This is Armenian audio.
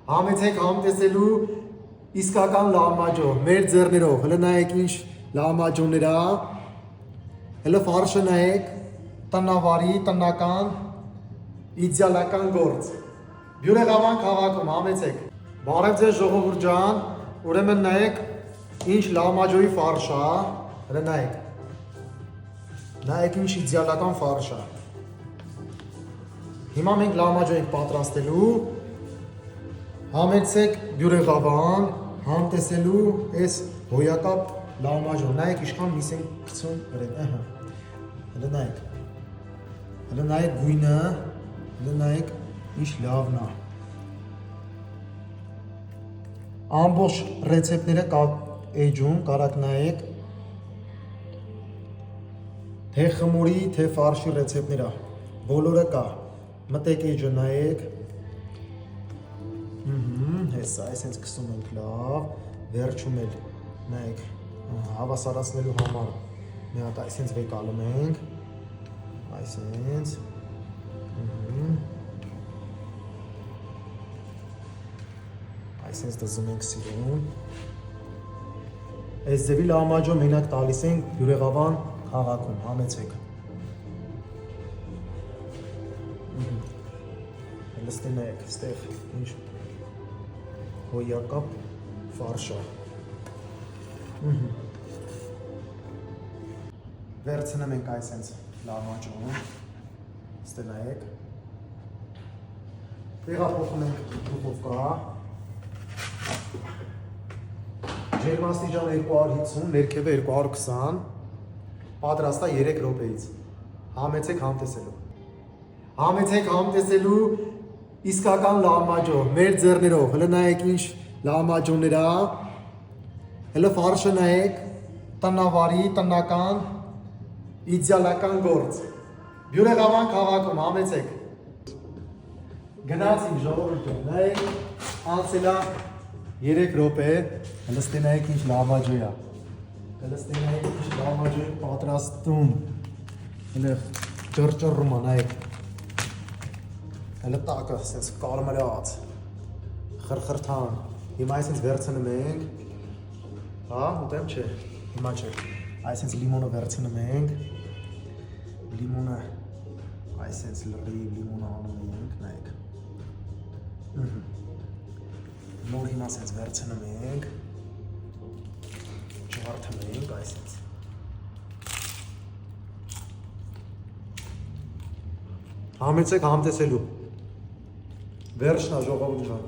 Համեցեք համտեսելու իսկական լամաջո, մեր ձեռներով, հələ նայեք ինչ լամաջոներ է, հələ ֆարշը նայեք, տնավարի, տնական, իդեալական գործ։ Բյուրեղավան քաղաքում, համեցեք։ Բարև ձեզ ժողովուրդ ջան, ուրեմն նայեք ինչ լամաջոյի ֆարշ է, հələ նայեք։ Նայեք ինչ իդեալական ֆարշ է։ Հիմա մենք լամաջո ենք պատրաստելու, համեցեք բյուրեղավան, համտեսելու այս հոյակապ լամաջո, նայեք իշխան միս ենք կցում վրեն, հələ նայեք գույնը, հələ նայեք ինչ լավն է։ Ամբողջ ռեցեպտները էջում կարաք նայեք, թե խմորի, թե ֆարշի ռեցեպտները, բոլորը կա, մտեք էջը նայեք, հեսա, այսենց կսում ենք լավ, վերջում էլ նայեք, հավասարացնելու համար մի հատ այսենց վեկալում ենք, այսենց, այսենց դզում ենք սիրուն, այս ձևի լամաջո մենակ տալիս ենք բյուրեղավան քաղաքում, համեցեք, լստի նայեք, ստեղ ինչ հոյակապ ֆարշա, վերցնեմ ենք այսենց լամաջոն, ստե նայեք, տեղափոխում ենք դուխովկա, ջերմաստիճան 250, ներքևը 220, պատրաստ է 3 րոպեից, համեցեք համտեսելու, համեցեք համտեսելու իսկական լամաջո, մեր ձեռներով, հələ նայեք ինչ լամաջոներ է, հələ ֆարշը նայեք, տնավարի, տնական, իդեալական գործ, բյուրեղավան քաղաքում, համեցեք, գնացինք ժողովուրդ ջան, նայեք, անցել է 3 րոպե, հələ ստե նայեք ինչ լամաջո է, հələ ստե նայեք ինչ լամաջո է պատրաստում, հələ ճռճռում է, նայեք, հələ տակը, սենց կարմրած, խրխրթան, հիմա այսենց վերցնում ենք, հա, ուտեմ չէ, հիմա չէ, այսենց լիմոնը վերցնում ենք, լիմոնը, այսենց լրիվ լիմոնը անում ենք, նայեք, նոր հիմա այսենց վերցնում ենք, ջարդում ենք, այսենց, համեցեք համտեսելու, վերջնա ժողովուրդ ջան։